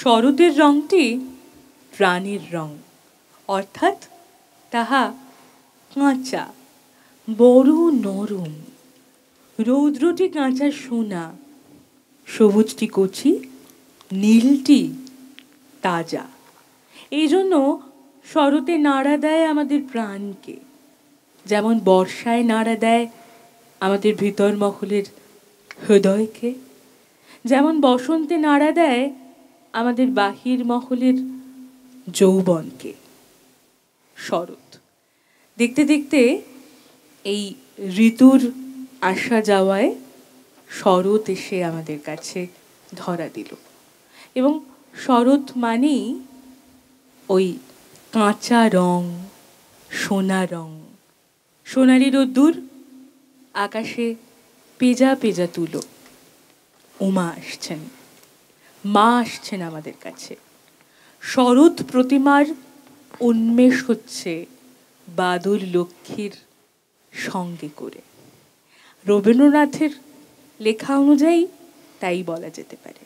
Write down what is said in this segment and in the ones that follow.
শরতের রংটি প্রাণের রং, অর্থাৎ তাহা কাঁচা, বড় নরম। রৌদ্রটি কাঁচা সোনা, সবুজটি কচি, নীলটি তাজা। এই জন্য শরতে নাড়া দেয় আমাদের প্রাণকে, যেমন বর্ষায় নাড়া দেয় আমাদের ভিতর মহলের হৃদয়কে, যেমন বসন্তে নাড়া দেয় আমাদের বাহির মহলের যৌবনকে। শরৎ দেখতে দেখতে এই ঋতুর আসা যাওয়ায় শরৎ এসে আমাদের কাছে ধরা দিল। এবং শরৎ মানেই ওই কাঁচা রং, সোনা রং, সোনালি রোদ্দুর, আকাশে পেজা পেজা তুলো। উমা আসছেন, মা আসছেন আমাদের কাছে। শরৎ প্রতিমার উন্মেষ হচ্ছে বাদল লক্ষ্মীর সঙ্গে করে। রবীন্দ্রনাথের লেখা অনুযায়ী তাই বলা যেতে পারে।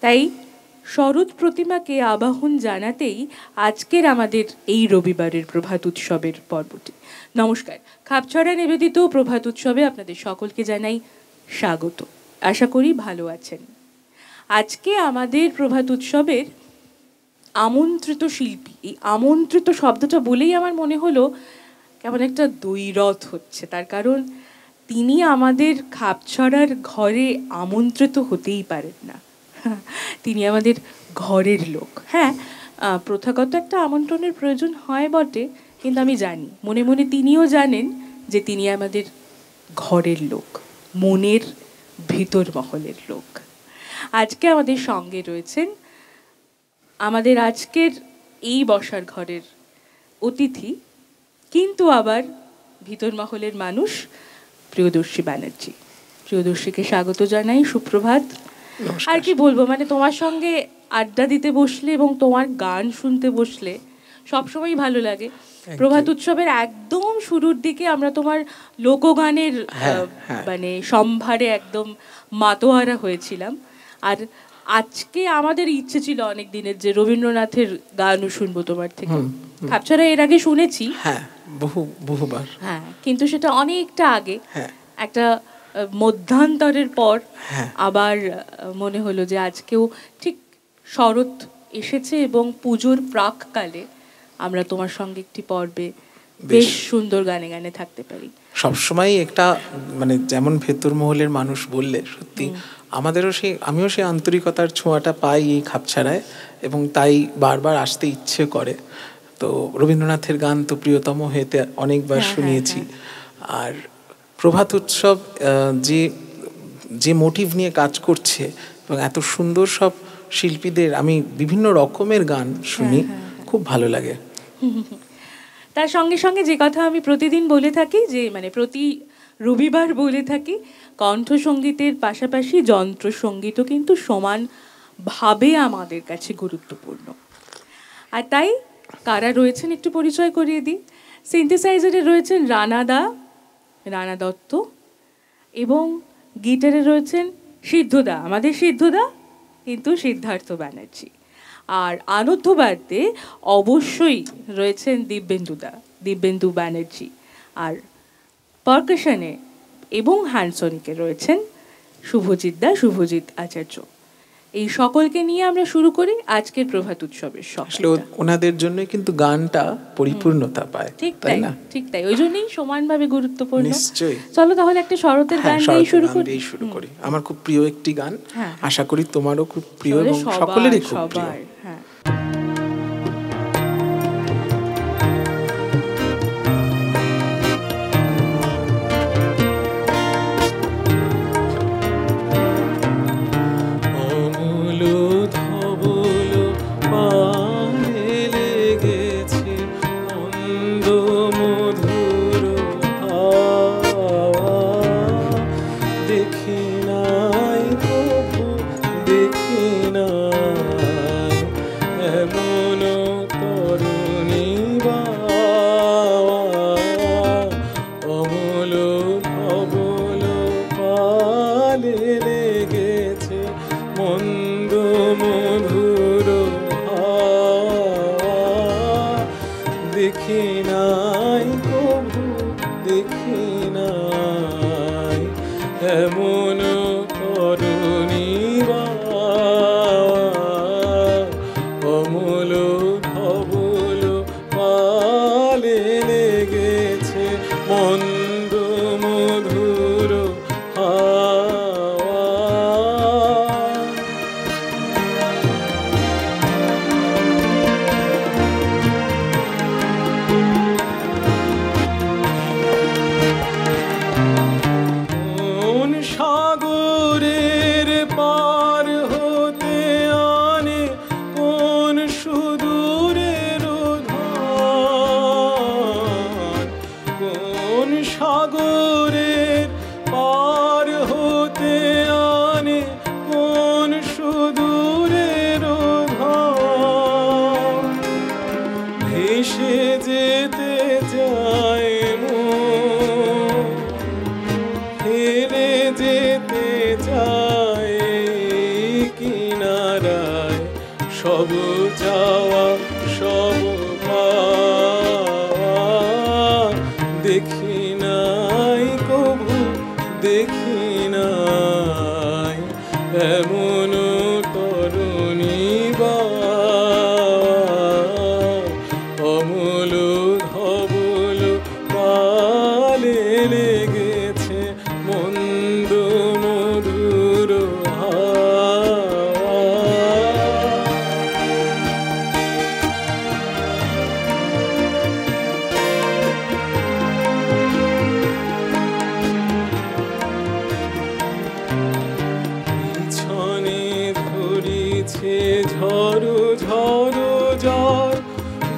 তাই শরৎ প্রতিমাকে আবাহন জানাতেই আজকের আমাদের এই রবিবারের প্রভাত উৎসবের পর্বটি। নমস্কার, খাপছড়া নিবেদিত প্রভাত উৎসবে আপনাদের সকলকে জানাই স্বাগত। আশা করি ভালো আছেন। আজকে আমাদের প্রভাত উৎসবের আমন্ত্রিত শিল্পী, এই আমন্ত্রিত শব্দটা বলেই আমার মনে হলো কেমন একটা দ্বৈরথ হচ্ছে। তার কারণ তিনি আমাদের খাপছড়ার ঘরে আমন্ত্রিত হতেই পারেন না, তিনি আমাদের ঘরের লোক। হ্যাঁ, প্রথাগত একটা আমন্ত্রণের প্রয়োজন হয় বটে, কিন্তু আমি জানি, মনে মনে তিনিও জানেন যে তিনি আমাদের ঘরের লোক, মনের ভিতর মহলের লোক। আজকে আমাদের সঙ্গে রয়েছেন আমাদের আজকের এই বসার ঘরের অতিথি, কিন্তু আবার ভিতর মহলের মানুষ, প্রিয়দর্শী ব্যানার্জি। প্রিয়দর্শীকে স্বাগত জানাই, সুপ্রভাত। আর কি বলবো, মানে তোমার সঙ্গে আড্ডা দিতে বসলে এবং তোমার গান শুনতে বসলে সবসময় ভালো লাগে। প্রভাত উৎসবের একদম শুরুর দিকে আমরা তোমার লোকগানের মানে সম্ভারে একদম মাতোয়ারা হয়েছিলাম। আর আজকে আমাদের ইচ্ছে ছিল অনেক দিনের যে রবীন্দ্রনাথের গানও শুনবো তোমার থেকে। খাপছড়া এর আগে শুনেছি, বহুবার, হ্যাঁ, কিন্তু সেটা অনেকটা আগে, একটা মধ্যান্তরের পর আবার মনে হলো যে আজকেও ঠিক শরৎ এসেছে এবং পুজোর প্রাককালে আমরা তোমার সঙ্গে একটি পর্বে বেশ সুন্দর গানে গানে থাকতে পারি। সবসময় একটা মানে যেমন ভেতর মহলের মানুষ বললে সত্যি আমাদেরও আমিও সেই আন্তরিকতার ছোঁয়াটা পাই এই খাপছাড়ায়, এবং তাই বারবার আসতে ইচ্ছে করে। তো রবীন্দ্রনাথের গান তো প্রিয়তম হয়েতে অনেকবার শুনিয়েছি। আর প্রভাত উৎসব যে যে মোটিভ নিয়ে কাজ করছে এবং এত সুন্দর সব শিল্পীদের, আমি বিভিন্ন রকমের গান শুনি, খুব ভালো লাগে। তার সঙ্গে সঙ্গে যে কথা আমি প্রতিদিন বলে থাকি, যে মানে প্রতি রবিবার বলে থাকি, কণ্ঠসঙ্গীতের পাশাপাশি যন্ত্রসঙ্গীতও কিন্তু সমানভাবে আমাদের কাছে গুরুত্বপূর্ণ। আর তাই কারা রয়েছেন একটু পরিচয় করিয়ে দিই। সিনথেসাইজারে রয়েছেন রানা দত্ত, এবং গিটারে রয়েছেন সিদ্ধদা, আমাদের সিদ্ধদা, কিন্তু সিদ্ধার্থ ব্যানার্জি। আর আনন্দবাদ্যে অবশ্যই রয়েছেন দিব্যেন্দু ব্যানার্জি। আর পারকাশনে এবং হ্যান্ডসনিকে রয়েছেন শুভজিৎ আচার্য। এই সকলকে নিয়ে আমরা শুরু করি আজকের প্রভাত উৎসবের সব। ওনাদের জন্য কিন্তু গানটা পরিপূর্ণতা পায়, ঠিক তাই, ঠিক তাই, ওই জন্যই সমানভাবে গুরুত্বপূর্ণ। নিশ্চয়ই। চলো তাহলে একটা শরতের গান দিয়ে শুরু করি। আমার খুব প্রিয় একটি গান, আশা করি তোমারও খুব প্রিয় এবং সকলেরই খুব প্রিয়। হ্যাঁ, দেখি নাই দেখি নাই কভু দেখি নাই এমন তরুণী অমূল ধবল পালে লেগেছে মন্দ মধুর হাওয়া। কোন সাগরের পার হতে আনে কোন সুদূরের ধার, কোন সাগরের পার হতে আনে কোন সুদূরের ধার, ভেসে যেতে চায় মন, ফেলে যেতে চায় কিনারায় সব চাওয়া সব পাওয়া। দেখি নাই কভু দেখি নাই এমন তরুণী অমূল ধবল পালে লেগেছে মন্দ মধুর হাওয়া। পিছনে ধরিছে ঝড়ো ঝড়ো ঝড়,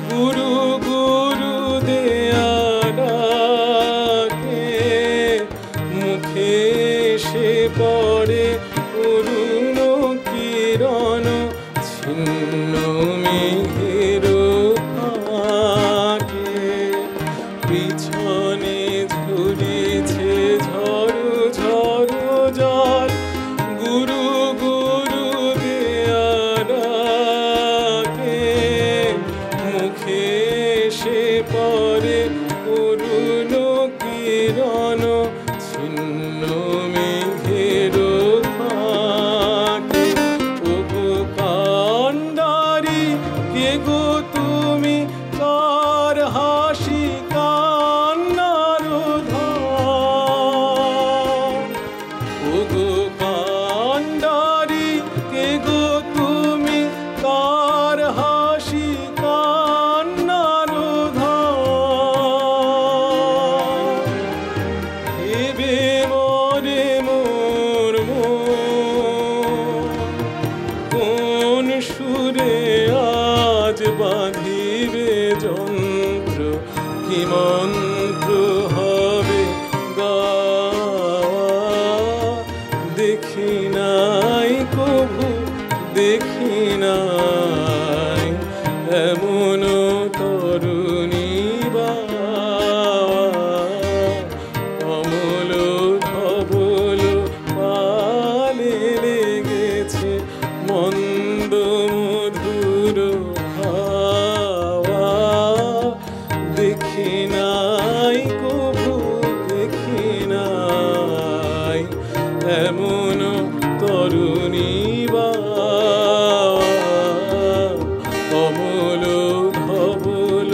গুরু গুরু দেয়া ডাকে, মুখে এসে পড়ে অরুণ কিরণ ছিন্ন মেঘের ফাঁকে। পিছনে ঝরিছে ঝড়ো ঝড়ো জল, গুরু গুরু দেয়া ডাকে, মুখে এসে পড়ে অরুণ কিরণ ছিন্ন মেঘের ফাঁকে। ওগো কান্ডারি কে গো তুমি, কার হাসি কান্নার ধার। ওগো কান্ডারি কে গো তুমি, কার হাসি কান্নার ধার। ভেবে মরে মোর মন, কোন সুরে আজ বাঁধিবে যন্ত্র, কি মন্ত্র হবে গাওয়া। দেখি নাই কভু দেখি নাই এমন তরুণী অমূল ধবল পালে লেগেছে মন্দ মধুর হাওয়া। দেখি নাই কভু দেখি নাই এমন তরুণী অমূল ধবল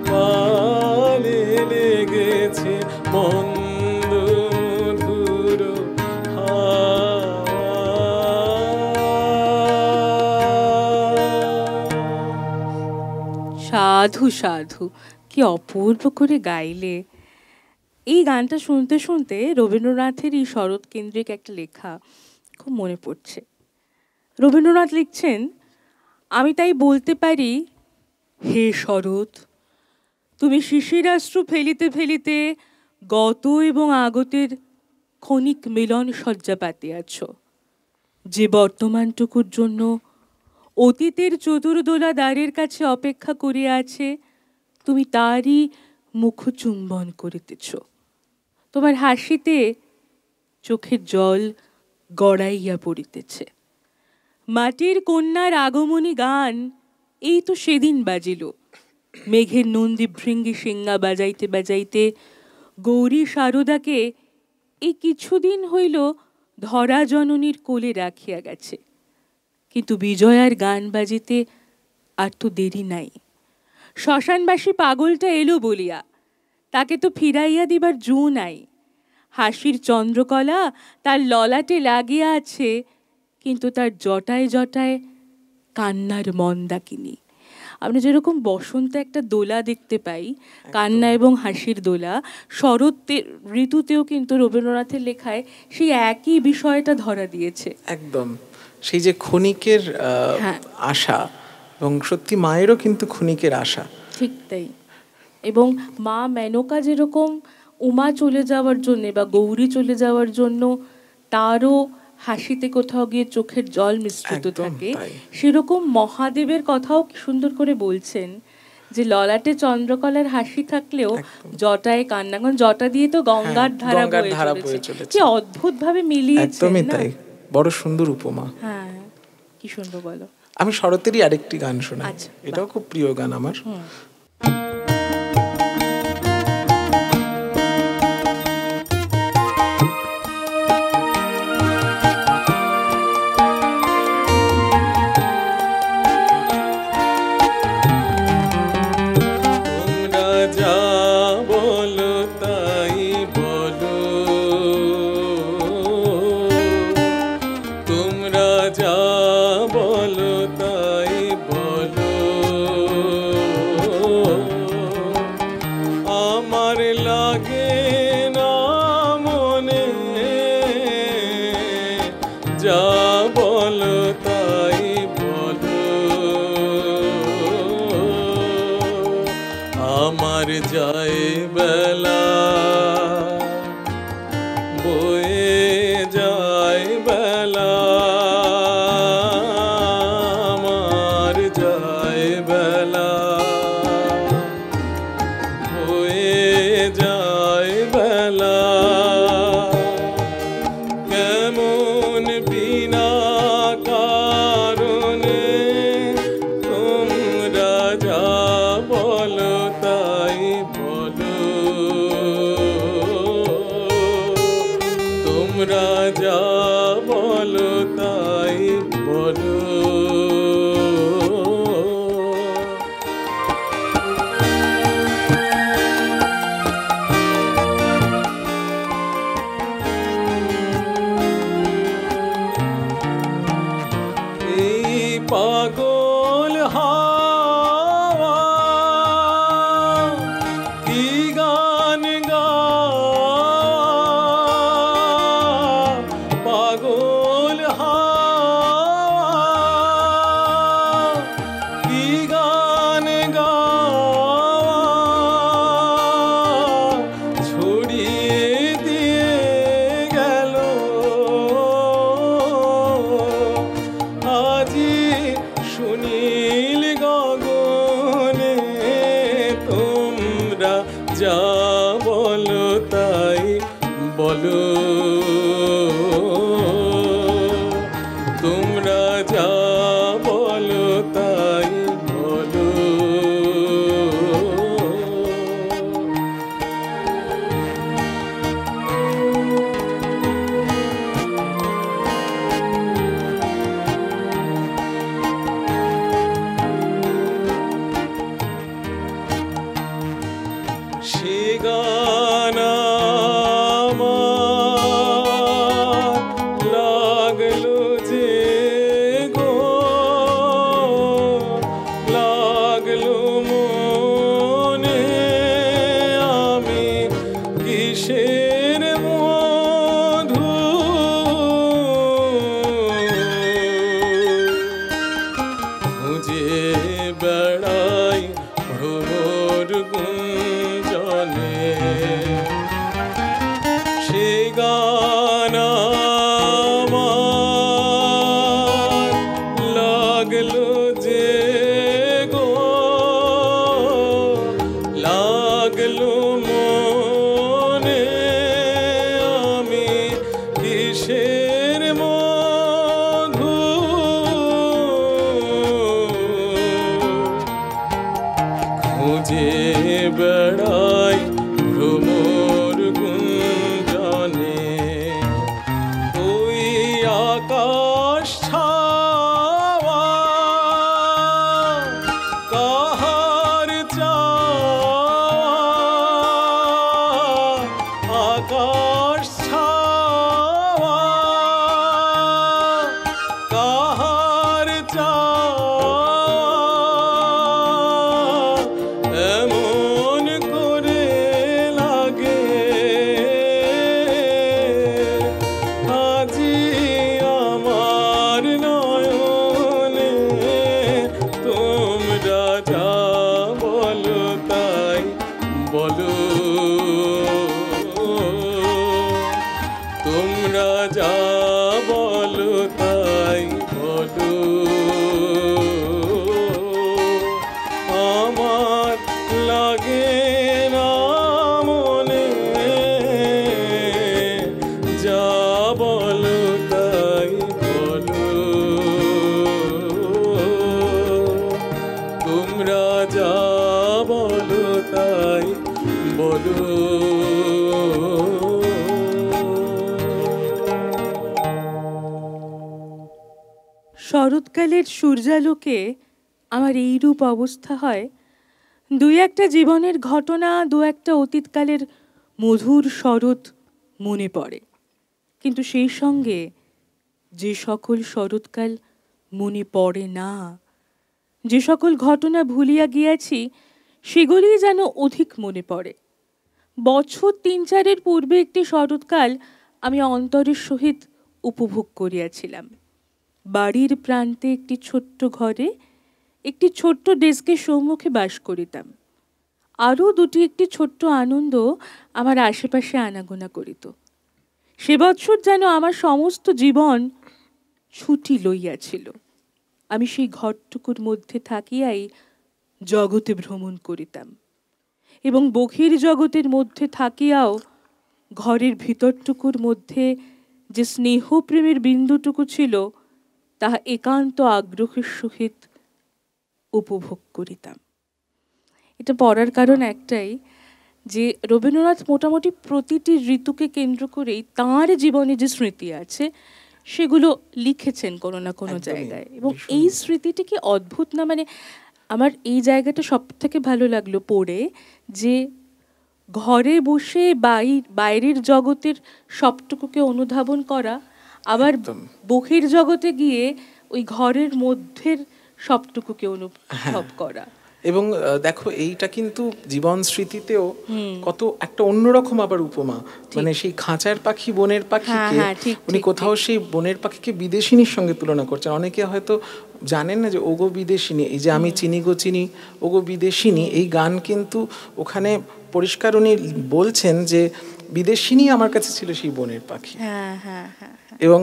পালে লেগেছে মন্দ মধুর সাধু সাধু, কি অপূর্ব করে গাইলে। এই গানটা শুনতে শুনতে রবীন্দ্রনাথের এই শরৎ কেন্দ্রিক একটা লেখা খুব মনে পড়ছে। রবীন্দ্রনাথ লিখছেন, আমি তাই বলতে পারি, হে শরৎ, তুমি শিশিরাশ্রু ফেলিতে ফেলিতে গত এবং আগতের ক্ষণিক মিলন সজ্জা পাতিয়াছ, যে বর্তমানটুকুর জন্য অতীতের চতুর্দোলা দ্বারের কাছে অপেক্ষা করিয়া আছে, তুমি তারই মুখ চুম্বন করিতেছ। তোমার হাসিতে চোখের জল গড়াইয়া পড়িতেছে। মাটির কন্যার আগমনী গান এই তো সেদিন বাজিল, মেঘের নন্দী ভৃঙ্গি সিঙ্গা বাজাইতে বাজাইতে গৌরী শারদাকে এই কিছুদিন হইল ধরা জননীর কোলে রাখিয়া গেছে। কিন্তু বিজয়ার গান বাজিতে আর তো দেরি নাই। শ্মশানবাসী পাগলটা এলো বলিয়া তাকে তো ফিরাইয়া দিবার জো নাই। হাসির চন্দ্রকলা তার ললাটে লাগিয়া আছে, কিন্তু তার জটায় জটায় কান্নার মন্দাকিনী। আমরা যেরকম বসন্তে একটা দোলা দেখতে পাই, কান্না এবং হাসির দোলা, শরৎ ঋতুতেও কিন্তু রবীন্দ্রনাথের লেখায় সেই একই বিষয়টা ধরা দিয়েছে। একদম সেই যে ক্ষণিকের আশা, এবং সত্যি মায়েরও কিন্তু ক্ষণিকের আশা। ঠিক তাই। এবং মা মেনকা যেরকম উমা চলে যাওয়ার জন্যে বা গৌরী চলে যাওয়ার জন্য তারও হাসিতে কোথাও গিয়ে চোখের জল মিশ্রিত থাকে, সেরকম মহাদেবের কথাও সুন্দর করে বলছেন যে ললাটে চন্দ্রকলার হাসি থাকলেও জটায় কান্না, জটা দিয়ে তো গঙ্গার ধারা বয়ে চলেছে। কি অদ্ভুত ভাবে মিলিয়েছে। একদমই তাই, বড় সুন্দর উপমা। হ্যাঁ, কি সুন্দর বলো। আমি শরতেরই আরেকটি গান শোনাই, এটাও খুব প্রিয় গান আমার। বেড়াই ভ্রমর গুঞ্জনে, ওই আকাশ ছাওয়া কাহার চাওয়া, আকাশ ছাওয়া কাহার চাওয়া, এমন করে লাগে আজি আমার নয়নে, তোমরা যা বলো তাই বলো, তোমরা যা বলো তাই বলো, আমার লাগে না মনে, যা বলো তাই বলো, তোমরা যা বলো তাই বলো। শরৎকালের সূর্যালোকে আমার এইরূপ অবস্থা হয়, দুই একটা জীবনের ঘটনা, দু একটা অতীতকালের মধুর শরৎ মনে পড়ে, কিন্তু সেই সঙ্গে যে সকল শরৎকাল মনে পড়ে না, যে সকল ঘটনা ভুলিয়া গিয়াছি, সেগুলিই যেন অধিক মনে পড়ে। বছর ৩-৪ পূর্বে একটি শরৎকাল আমি অন্তরের সহিত উপভোগ করিয়াছিলাম। বাড়ির প্রান্তে একটি ছোট্ট ঘরে একটি ছোট্ট ডেস্কের সম্মুখে বাস করিতাম। আরও দুটি একটি ছোট্ট আনন্দ আমার আশেপাশে আনাগোনা করিত। সে বৎসর যেন আমার সমস্ত জীবন ছুটি লইয়াছিল। আমি সেই ঘরটুকুর মধ্যে থাকিয়াই জগতে ভ্রমণ করিতাম, এবং বহির জগতের মধ্যে থাকিয়াও ঘরের ভিতরটুকুর মধ্যে যে স্নেহ প্রেমের বিন্দুটুকু ছিল, তাহা একান্ত আগ্রহের সহিত উপভোগ করিতাম। এটা পড়ার কারণ একটাই, যে রবীন্দ্রনাথ মোটামুটি প্রতিটি ঋতুকে কেন্দ্র করেই তাঁর জীবনে যে স্মৃতি আছে সেগুলো লিখেছেন কোনো না কোনো জায়গায়, এবং এই স্মৃতিটি কি অদ্ভুত না? মানে আমার এই জায়গাটা সব থেকে ভালো লাগলো পড়ে, যে ঘরে বসে বাইরের জগতের সবটুকুকে অনুধাবন করা, আবার বহির জগতে গিয়ে ওই ঘরের মধ্যের সবটুকুকে অনুভব করা। এবং দেখো, এইটা কিন্তু জীবন স্মৃতিতেও কত একটা অন্যরকম আবার উপমা। মানে সেই খাঁচার পাখি, বনের পাখিকে উনি কোথাও সেই বনের পাখিকে বিদেশিনীর সঙ্গে তুলনা করছেন। অনেকে হয়তো জানেন না যে ওগো বিদেশিনী, এই যে আমি চিনি গো চিনি ওগো বিদেশিনী, এই গান কিন্তু ওখানে পরিষ্কার উনি বলছেন যে বিদেশিনী আমার কাছে ছিল সেই বনের পাখি। এবং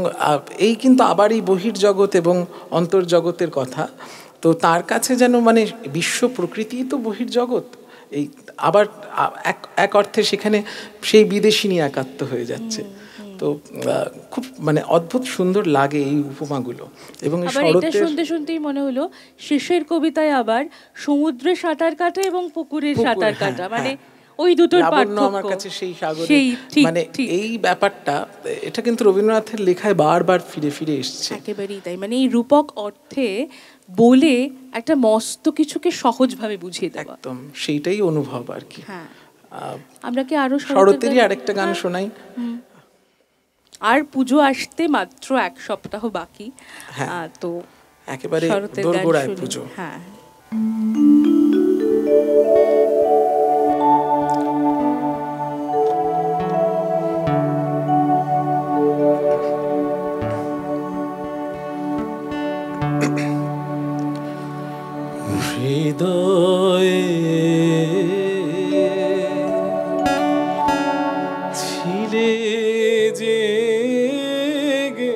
এই কিন্তু আবার এই বহির্জগৎ এবং অন্তর্জগতের কথা। তো তার কাছে যেন মানে বিশ্ব প্রকৃতিই তো বহির্জগৎ, এই আবার এক অর্থে সেখানে সেই বিদেশিনী একাত্ম হয়ে যাচ্ছে। তো খুব মানে অদ্ভুত সুন্দর লাগে এই উপমাগুলো। এবং এটা শুনতে শুনতেই মনে হলো শেষের কবিতায় আবার সমুদ্রে সাঁতার কাটা এবং পুকুরের সাঁতার কাটা, মানে ওই দুটোর পার্থক্য আমার কাছে সেই সাগরে, মানে এই ব্যাপারটা, এটা কিন্তু রবীন্দ্রনাথের লেখায় বারবার ফিরে ফিরে এসেছে। একেবারেই তাই, মানে এই রূপক অর্থে বলে একটা মস্ত কিছুকে সহজভাবে বুঝিয়ে দেওয়া, একদম সেইটাই অনুভব আর কি। আমরা কি আরো শরতেরই আরেকটা গান শোনাই? আর পুজো আসতে মাত্র 1 সপ্তাহ বাকি, তো একেবারে দোরগোড়ায় পুজো। হ্যাঁ, হৃদয়ে ছিলে যে গে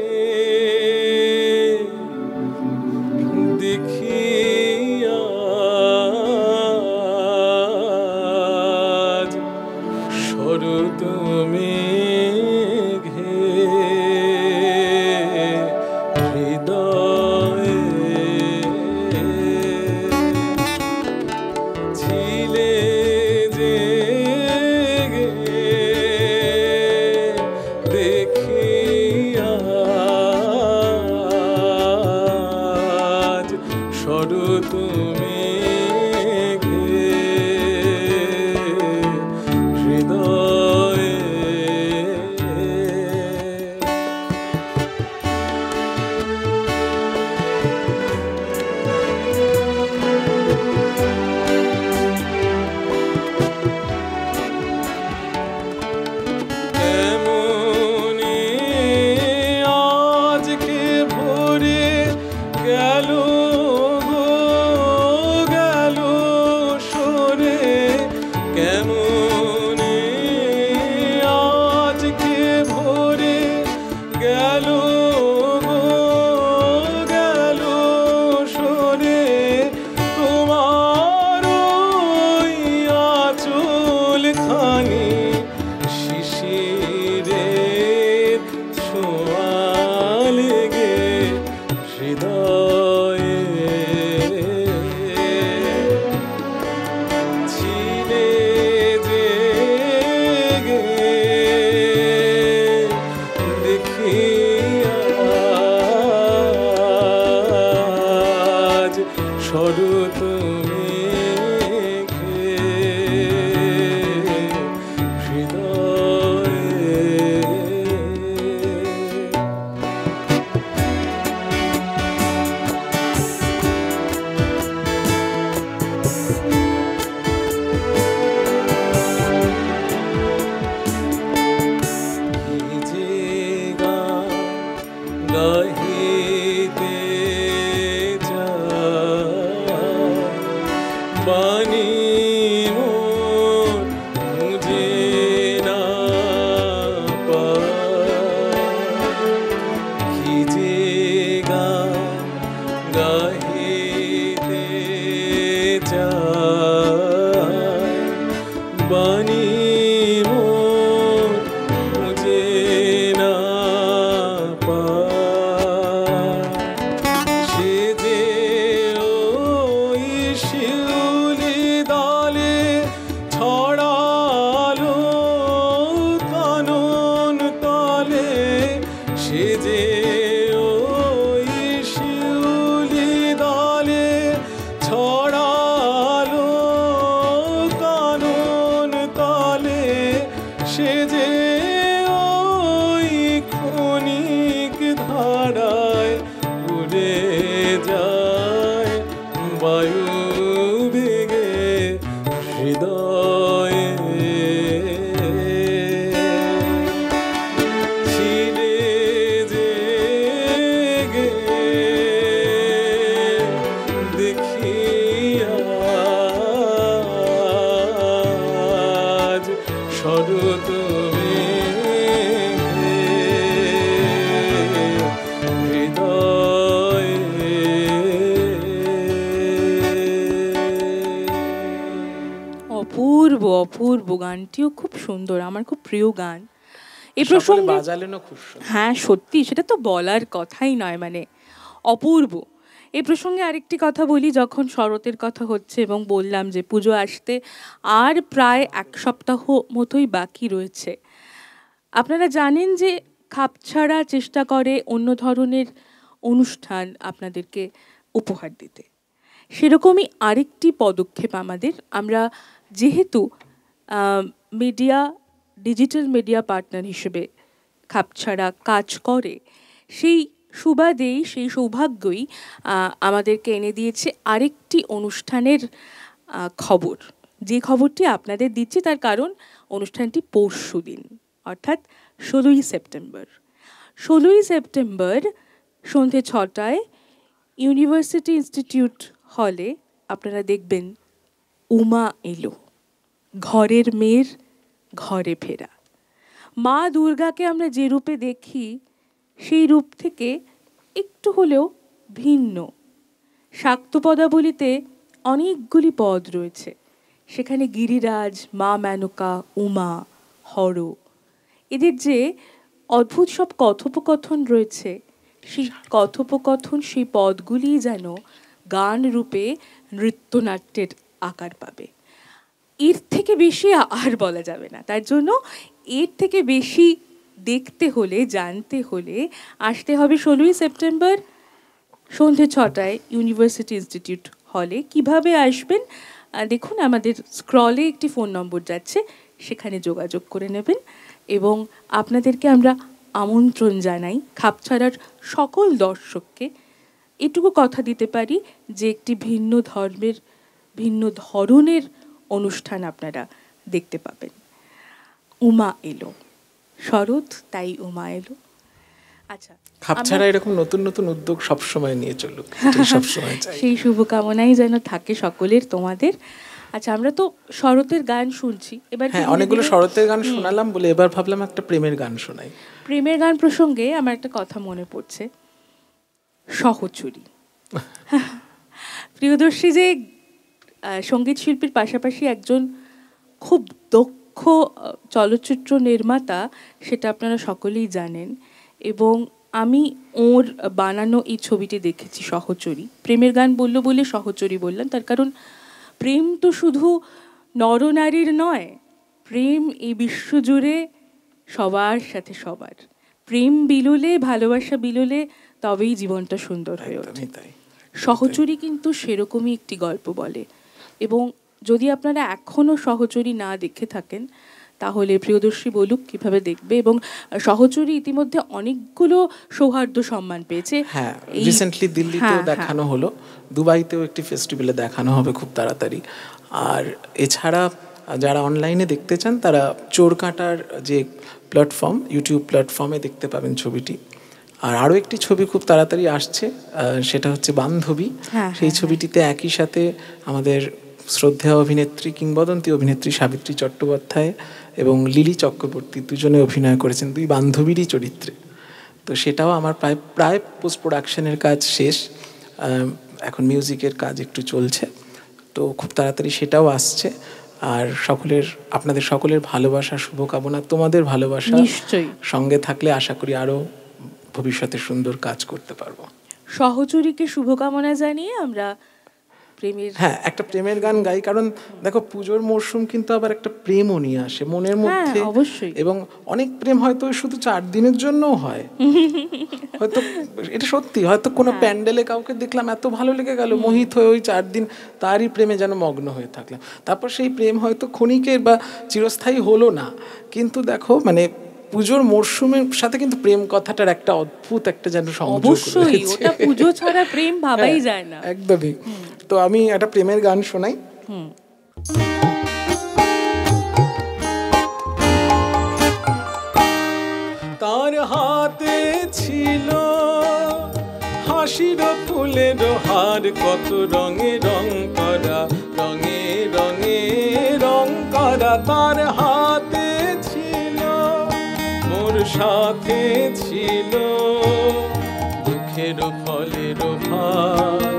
দেখিয়া শরৎ মেঘে, হৃদয়ে ছিলে যে বাণী মোর বুঝে না পায়। সে যে ওই শিউলি দলে ছড়ালো কানন তলে, সে যে ওই শিউলি দলে ছড়ালো কানন তলে, সে যে ওই ক্ষণিক ধারায় উড়ে যায় বায়ু বেগে হৃদয়ে। ছিলে জেগে দেখি আজ শরৎ মেঘে হৃদয়ে। অপূর্ব অপূর্ব, গানটিও খুব সুন্দর, আমার খুব প্রিয় গান। এই সকলে প্রসঙ্গে বাজালেনও খুব সুন্দর। হ্যাঁ সত্যি, সেটা তো বলার কথাই নয়, মানে অপূর্ব। এই প্রসঙ্গে আরেকটি কথা বলি, যখন শরতের কথা হচ্ছে এবং বললাম যে পুজো আসতে আর প্রায় 1 সপ্তাহ মতোই বাকি রয়েছে, আপনারা জানেন যে খাপছাড়া চেষ্টা করে অন্য ধরনের অনুষ্ঠান আপনাদেরকে উপহার দিতে। সেরকমই আরেকটি পদক্ষেপ আমাদের, আমরা যেহেতু মিডিয়া, ডিজিটাল মিডিয়া পার্টনার হিসেবে খাপছাড়া কাজ করে, সেই সুবাদেই, সেই সৌভাগ্যই আমাদেরকে এনে দিয়েছে আরেকটি অনুষ্ঠানের খবর। যে খবরটি আপনাদের দিচ্ছি তার কারণ অনুষ্ঠানটি পরশুদিন, অর্থাৎ 16ই সেপ্টেম্বর। 16ই সেপ্টেম্বর সন্ধ্যে 6টায় ইউনিভার্সিটি ইনস্টিটিউট হলে আপনারা দেখবেন উমা এলো, ঘরের মেয়ের ঘরে ফেরা। মা দুর্গাকে আমরা যে রূপে দেখি সেই রূপ থেকে একটু হলেও ভিন্ন। শাক্ত পদাবলিতে অনেকগুলি পদ রয়েছে, সেখানে গিরিরাজ, মা মেনকা, উমা, হর, এদের যে অদ্ভুত সব কথোপকথন রয়েছে, সেই কথোপকথন, সেই পদগুলি যেন গান রূপে নৃত্যনাট্যের আকার পাবে। এর থেকে বেশি আর বলা যাবে না। তার জন্য এর থেকে বেশি দেখতে হলে, জানতে হলে আসতে হবে 16ই সেপ্টেম্বর সন্ধ্যে 6টায় ইউনিভার্সিটি ইনস্টিটিউট হলে। কিভাবে আসবেন দেখুন, আমাদের স্ক্রলে একটি ফোন নম্বর যাচ্ছে, সেখানে যোগাযোগ করে নেবেন। এবং আপনাদেরকে আমরা আমন্ত্রণ জানাই, খাপছাড়ার সকল দর্শককে এটুকু কথা দিতে পারি যে একটি ভিন্ন ধর্মের, ভিন্ন ধরনের অনুষ্ঠান আপনারা দেখতে পাবেন। উমা এলো, শরৎ তাই উমা এলো। আচ্ছা, খাপছাড়া এরকম নতুন নতুন উদ্যোগ সবসময় নিয়ে চলুক, সবসময় চাই। সেই শুভকামনাই যেন থাকে সকলের, তোমাদের। আচ্ছা, আমরা তো শরতের গান শুনছি, এবার হ্যাঁ অনেকগুলো শরতের গান শোনালাম বলে এবার ভাবলাম একটা প্রেমের গান শোনাই। প্রেমের গান প্রসঙ্গে আমার একটা কথা মনে পড়ছে, সহচরী। প্রিয়দর্শী যে সঙ্গীত শিল্পীর পাশাপাশি একজন খুব দক্ষ চলচ্চিত্র নির্মাতা, সেটা আপনারা সকলেই জানেন। এবং আমি ওর বানানো এই ছবিটি দেখেছি, সহচরী। প্রেমের গান বললো বলে সহচরী বললাম, তার কারণ প্রেম তো শুধু নরনারীর নয়, প্রেম এই বিশ্বজুড়ে সবার সাথে সবার। প্রেম বিলোলে, ভালোবাসা বিলোলে তবেই জীবনটা সুন্দর হয়ে ওঠে। সহচরী কিন্তু সেরকমই একটি গল্প বলে। এবং যদি আপনারা এখনও সহচরী না দেখে থাকেন, তাহলে প্রিয়দর্শী বলুক কিভাবে দেখবে। এবং সহচরী ইতিমধ্যে অনেকগুলো সৌহার্দ্য সম্মান পেয়েছে। হ্যাঁ, রিসেন্টলি দিল্লিতেও দেখানো হলো, দুবাইতেও একটি ফেস্টিভ্যালে দেখানো হবে খুব তাড়াতাড়ি। আর এছাড়া যারা অনলাইনে দেখতে চান তারা চোরকাঁটার যে প্ল্যাটফর্ম, ইউটিউব প্ল্যাটফর্মে দেখতে পাবেন ছবিটি। আর আরও একটি ছবি খুব তাড়াতাড়ি আসছে, সেটা হচ্ছে বান্ধবী। সেই ছবিটিতে একই সাথে আমাদের শ্রদ্ধেয় অভিনেত্রী, কিংবদন্তি অভিনেত্রী সাবিত্রী চট্টোপাধ্যায় এবং লিলি চক্রবর্তী দুজনে অভিনয় করেছেন দুই বান্ধবীরই চরিত্রে। তো সেটাও আমার প্রায় পোস্ট প্রোডাকশনের কাজ শেষ, এখন মিউজিকের কাজ একটু চলছে, তো খুব তাড়াতাড়ি সেটাও আসছে। আর আপনাদের সকলের ভালোবাসা, শুভকামনা, তোমাদের ভালোবাসা নিশ্চয়ই সঙ্গে থাকলে আশা করি আরো ভবিষ্যতে সুন্দর কাজ করতে পারবো। সহচরীকে শুভকামনা জানিয়ে আমরা একটা প্রেমের গান গাই, কারণ দেখো পুজোর মরশুম কিন্তু আবার একটা প্রেমও নিয়ে আসে মনের মধ্যে। অবশ্যই। এবং অনেক প্রেম হয়তো শুধু 4 দিনের জন্যও হয়, হয়তো এটা সত্যি, হয়তো কোনো প্যান্ডেলে কাউকে দেখলাম এত ভালো লেগে গেল, মোহিত হয়ে ওই 4 দিন তারই প্রেমে যেন মগ্ন হয়ে থাকলাম। তারপর সেই প্রেম হয়তো ক্ষণিকের বা চিরস্থায়ী হলো না, কিন্তু দেখো মানে পুজোর মরশুমের সাথে কিন্তু প্রেম কথাটার একটা অদ্ভুত একটা যেন সংযোগ অবশ্যই, ওটা পুজো ছাড়া প্রেম ভাবাই যায় না। একদমই। তো আমি একটা প্রেমের গান শোনাই। তার হাতে ছিল হাসির ফুলের হার, কত রঙে রং করা, রঙে রঙে রং করা। তার হাতে ছিল, মোর সাথে ছিল দুঃখের ফলের ভার,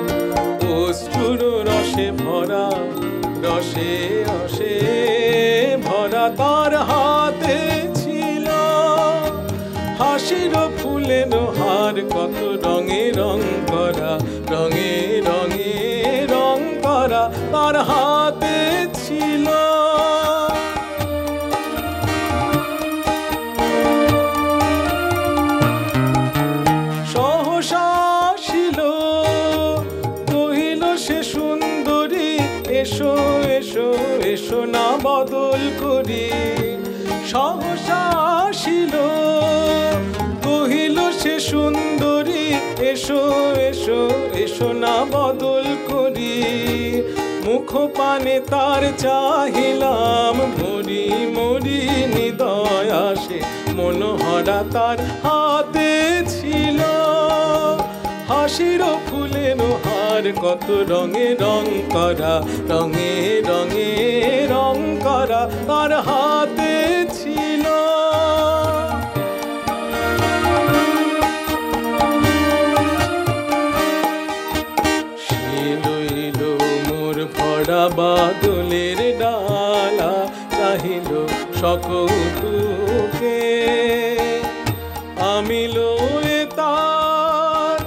অশ্রুর রসে ভরা, রসে রসে ভরা। তার হাতে ছিল হাসির ফুলের হার, কত রঙে রং করা, রঙে রঙে রং করা। তার হাতে ছিল সহসা ছিল, কহিল সে সুন্দরী, এসো এসো এসো না বদল করি। সহসা ছিল, কহিল সে সুন্দরী, এসো এসো এসো না বদল করি। মুখ পানে তার চাহিলাম, মরি মরি হৃদয় আসে মনোহরা। তার হাতে ছিল হাসির ফুলের হার, কত রঙে রং করা, রঙে রঙে রং করা। তার হাতে ছিল সে লইল মোর ভরা বাদলের ডালা, চাহিল সকৌতুকে, আমি লয়ে তার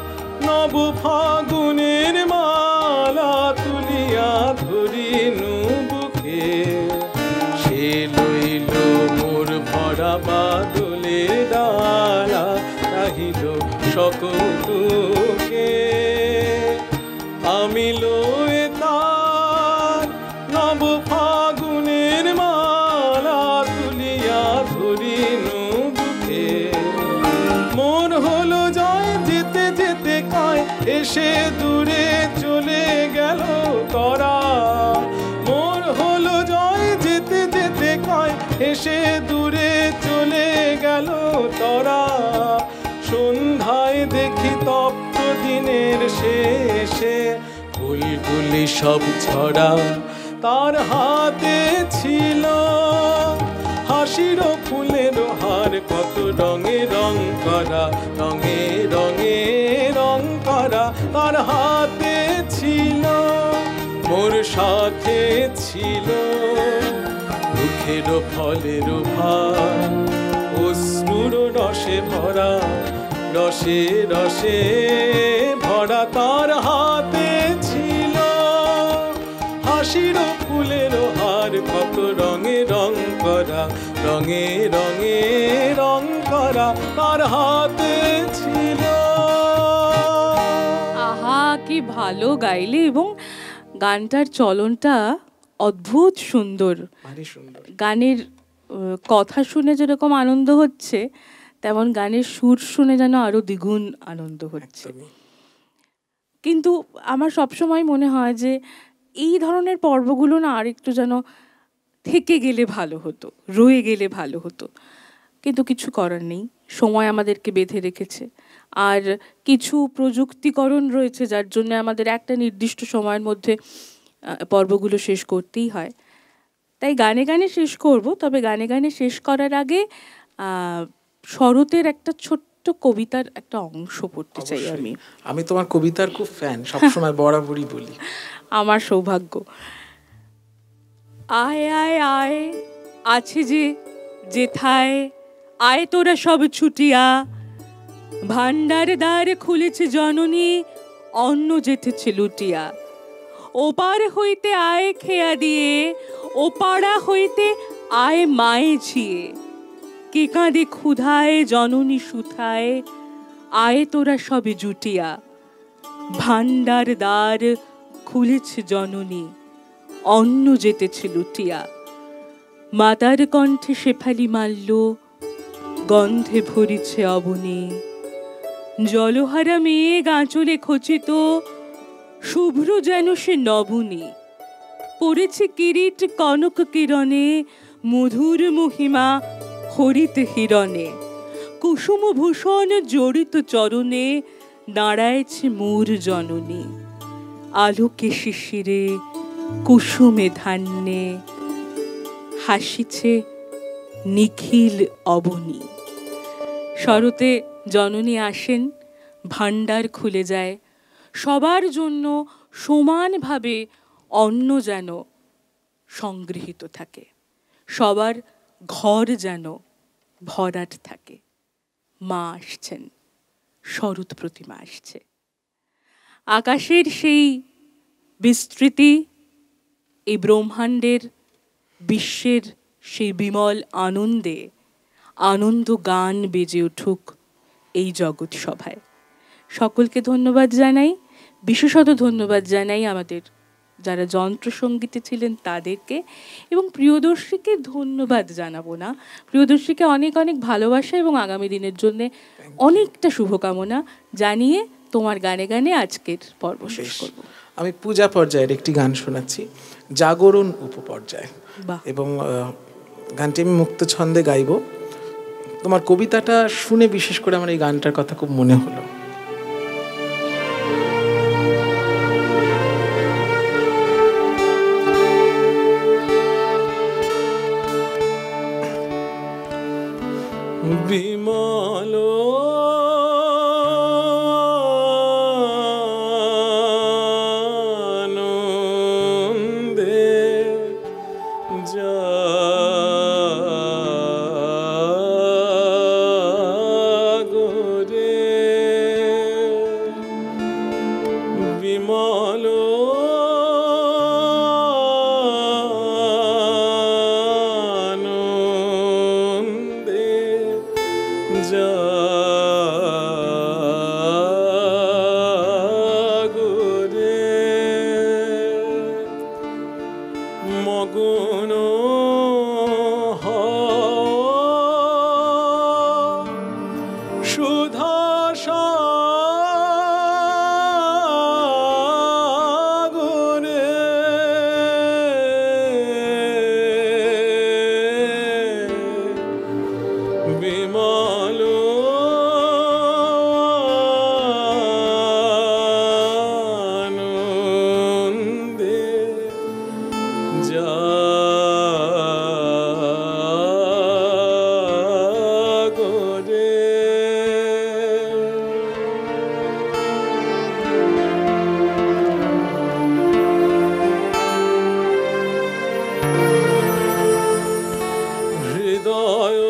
নব ফাগুনের মালা, তুলিয়া ধরিনু বুকে। সে লইল মোর ভরা বাদলের ডালা, চাহিল সকৌতুকে, আমি লয়ে তার নব ফাগুনের মালা, তুলিয়া ধরিনু বুকে। মন হলো জয়, যেতে যেতে কয়, এসে দূরে চলে গেল তরা। মন হলো জয়, যেতে যেতে কয়, এসে দূরে চলে গেল তরা। সন্ধ্যায় দেখি তপ্ত দিনের শেষে ফুলগুলি সব ঝরা। তার হাতে ছিল হাসির ফুলের হার, কত রঙে রং করা, রঙে রঙে রং করা। তার হাতে ছিল, মোর সাথে ছিল দুঃখের ফলের ভার, অশ্রুর রসে ভরা, রসে রসে ভরা। তার হাতে ছিল হাসির ফুলের হার, কত রঙে রং করা, রঙে রঙে রং করা। তার হাতে ছিল। আহা, কি ভালো গাইলে, এবং গানটার চলনটা অদ্ভুত সুন্দর। গানের কথা শুনে যেরকম আনন্দ হচ্ছে, তেমন গানের সুর শুনে যেন আরো দ্বিগুণ আনন্দ হচ্ছে। কিন্তু আমার সবসময় মনে হয় যে এই ধরনের পর্বগুলো না আর একটু যেন থেকে গেলে ভালো হতো, রয়ে গেলে ভালো হতো, কিন্তু কিছু করার নেই, সময় আমাদেরকে বেঁধে রেখেছে। আর কিছু প্রযুক্তিকরণ রয়েছে যার জন্য আমাদের একটা নির্দিষ্ট সময়ের মধ্যে পর্বগুলো শেষ করতেই হয়। তাই গানে গানে শেষ করব, তবে গানে গানে শেষ করার আগে শরতের একটা ছোট্ট কবিতার একটা অংশ পড়তে চাই। আমি তোমার কবিতার খুব ফ্যান, সবসময় বরাবরই বলি। আমার সৌভাগ্য। আয় আয় আয় আছে যে যেথায়, আয় তোরা সব ছুটিয়া, ভান্ডার দ্বার খুলেছে জননী, অন্ন যেতেছে লুটিয়া। ওপার হইতে আয় খেয়া দিয়ে, ওপাড়া হইতে আয় মায়ে ঝিয়ে, কে কাঁদে ক্ষুধায় জননী সুথায়, আয় তোরা সবে জুটিয়া। ভান্ডার দ্বার খুলেছে জননী, অন্ন যেতেছে লুটিয়া। মাতার কণ্ঠে শেফালি মাল্য, গন্ধে ভরিছে অবনী। জলহারা মেয়ে গাঁচলে খচিত, শুভ্র যেন সে নবনী। পড়েছে কিরিট কনক কিরণে, মধুর মহিমা হরিত হিরণে। কুসুম ভূষণ জড়িত চরণে, দাঁড়ায়ছে মোর জননী। আলোকে শিশিরে কুসুমে ধান্যে, হাসিছে নিখিল অবনী। শরতে জননী আসেন, ভাণ্ডার খুলে যায়, সবার জন্য সমানভাবে অন্ন যেন সংগৃহীত থাকে, সবার ঘর যেন ভরাট থাকে। মা আসছেন, শরৎ প্রতিমা আসছে। আকাশের সেই বিস্তৃতি, এই ব্রহ্মাণ্ডের বিশ্বের সেই বিমল আনন্দে আনন্দ গান বেজে উঠুক এই জগৎ সভায়। সকলকে ধন্যবাদ জানাই, বিশেষত ধন্যবাদ জানাই আমাদের যারা যন্ত্রসঙ্গীতে ছিলেন তাদেরকে, এবং প্রিয়দর্শীকে ধন্যবাদ জানাবো না, প্রিয়দর্শীকে অনেক অনেক ভালোবাসা এবং আগামী দিনের জন্য অনেকটা শুভকামনা জানিয়ে তোমার গানে গানে আজকের পর্ব শেষ করব। আমি পূজা পর্যায়ের একটি গান শোনাচ্ছি, জাগরণ উপপর্যায়, এবং গানটি আমি মুক্ত ছন্দে গাইব। তোমার কবিতাটা শুনে বিশেষ করে আমার এই গানটার কথা খুব মনে হলো। বিমল আনন্দে জাগরে, বিমল জাগরে, মগ্ন সুধা সাগরে, বিমল আনন্দে জাগরে। হৃদয়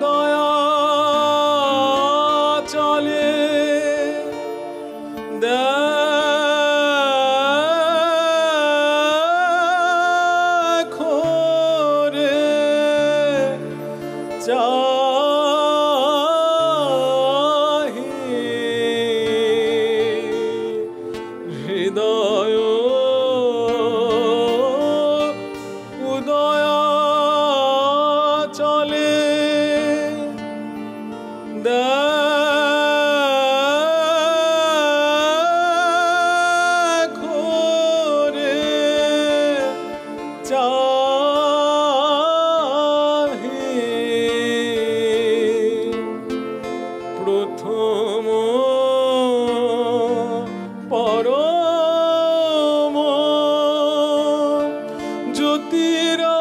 দয়া চলে দেখো রে, চাহি হৃদয় উদয়া চলে দেখো রে, চাহি প্রথম পরম জ্যোতিরা